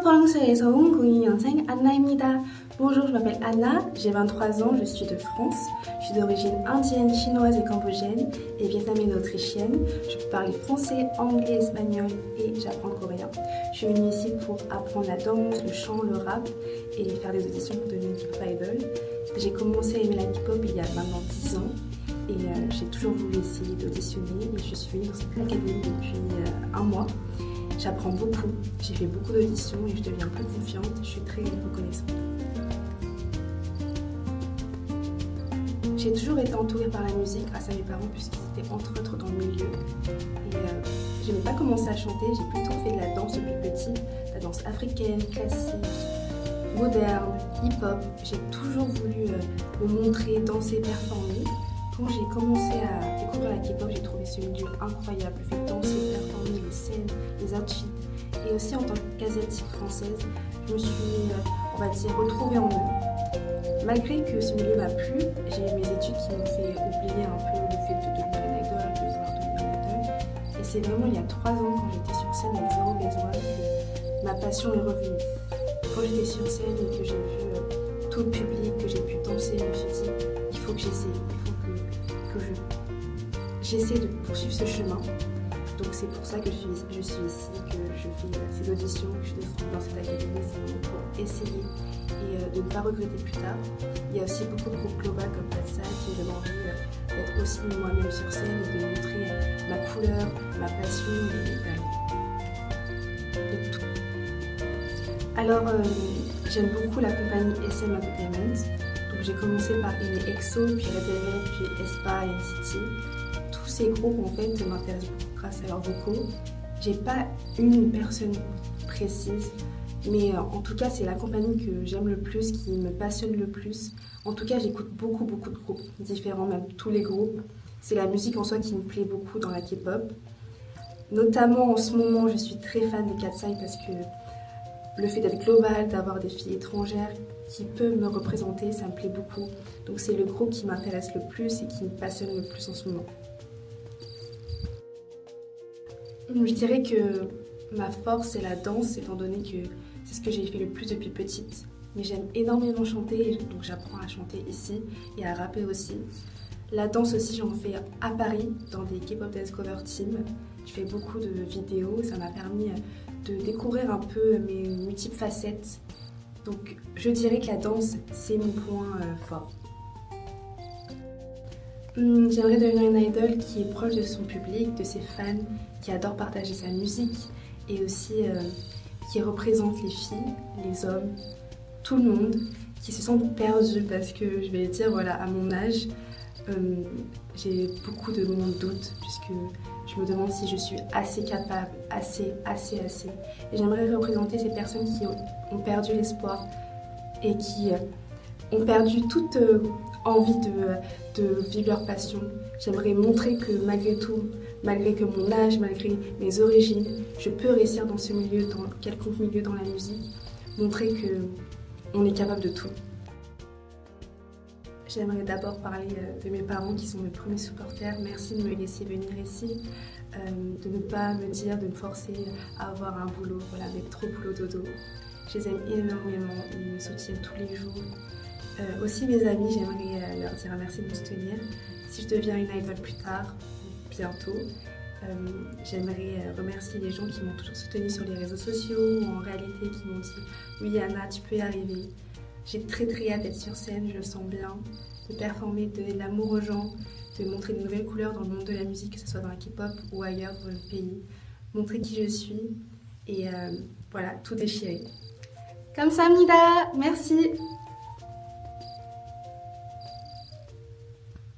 프랑스에서 온 02년생 안나입니다. Bonjour, je m'appelle Anna, j'ai 23 ans, je suis de France. Je suis d'origine indienne, chinoise et cambodgienne et vietnamienne et autrichienne. Je peux parler français, anglais, espagnol et j'apprends le coréen. Je suis venue ici pour apprendre la danse, le chant, le rap et faire des auditions pour devenir K-pop idol. J'ai commencé à aimer la K-pop il y a maintenant 10 ans et j'ai toujours voulu essayer d'auditionner et je suis venue dans cette académie depuis un mois. J'apprends beaucoup, j'ai fait beaucoup d'auditions et je deviens plus confiante, je suis très reconnaissante. J'ai toujours été entourée par la musique grâce à mes parents puisqu'ils étaient entre autres dans le milieu. Et je n'ai pas commencé à chanter, j'ai plutôt fait de la danse depuis petite, la danse africaine, classique, moderne, hip-hop. J'ai toujours voulu me montrer, danser, performer. Quand j'ai commencé à découvrir la K-pop, j'ai trouvé ce milieu incroyable, le fait de danser, performer, les scènes, les outfits. Et aussi en tant qu'asiatique française, je me suis, on va dire, retrouvée en eux. Malgré que ce milieu m'a plu, j'ai eu mes études qui m'ont fait oublier un peu le fait de devenir une idole, de vouloir devenir une idole. Et c'est vraiment il y a 3 ans quand j'étais sur scène avec Zéro Besoin que ma passion est revenue. Quand j'étais sur scène et que j'ai vu tout le public, que j'ai pu danser, je me suis dit, il faut que j'essaie, il faut que j'essaie de poursuivre ce chemin. Donc c'est pour ça que je suis ici, que je fais ces auditions, que je suis dans cette académie, c'est vraiment pour essayer et de ne pas regretter plus tard. Il y a aussi beaucoup de groupes globaux comme Patsa qui j'ai envie d'être aussi moi-même sur scène et de montrer ma couleur, ma passion et tout. Alors j'aime beaucoup la compagnie SM Entertainment. Donc j'ai commencé par aimer EXO, puis Red Velvet, puis aespa et NCT. Tous ces groupes en fait m'intéressent beaucoup grâce à leurs vocaux. J'ai pas une personne précise, mais en tout cas c'est la compagnie que j'aime le plus, qui me passionne le plus. En tout cas j'écoute beaucoup de groupes différents, même tous les groupes. C'est la musique en soi qui me plaît beaucoup dans la K-pop. Notamment en ce moment je suis très fan de Katseye parce que le fait d'être global, d'avoir des filles étrangères qui peuvent me représenter, ça me plaît beaucoup. Donc c'est le groupe qui m'intéresse le plus et qui me passionne le plus en ce moment. Je dirais que ma force c'est la danse, étant donné que c'est ce que j'ai fait le plus depuis petite. Mais j'aime énormément chanter, donc j'apprends à chanter ici et à rapper aussi. La danse aussi, j'en fais à Paris, dans des K-pop dance cover team. Je fais beaucoup de vidéos, ça m'a permis de découvrir un peu mes multiples facettes. Donc je dirais que la danse, c'est mon point fort. J'aimerais devenir une idole qui est proche de son public, de ses fans, qui adore partager sa musique et aussi qui représente les filles, les hommes, tout le monde, qui se sentent perdus parce que je vais dire, voilà, à mon âge, j'ai beaucoup de moments de doute puisque je me demande si je suis assez capable, assez. Et j'aimerais représenter ces personnes qui ont perdu l'espoir et qui ont perdu toute envie de vivre leur passion. J'aimerais montrer que malgré tout, malgré que mon âge, malgré mes origines, je peux réussir dans ce milieu, dans quelconque milieu dans la musique, montrer qu'on est capable de tout. J'aimerais d'abord parler de mes parents qui sont mes premiers supporters. Merci de me laisser venir ici, de ne pas me dire, de me forcer à avoir un boulot, voilà, avec trop boulot dodo. Je les aime énormément, ils me soutiennent tous les jours. Aussi mes amis, j'aimerais leur dire merci de me soutenir. Si je deviens une idole plus tard, bientôt, j'aimerais remercier les gens qui m'ont toujours soutenue sur les réseaux sociaux ou en réalité qui m'ont dit « Oui Anna, tu peux y arriver ». J'ai très hâte d'être sur scène, je le sens bien, de performer, de donner de l'amour aux gens, de montrer de nouvelles couleurs dans le monde de la musique, que ce soit dans la K-pop ou ailleurs dans le pays, montrer qui je suis et voilà, tout déchirer. 감사합니다. Merci.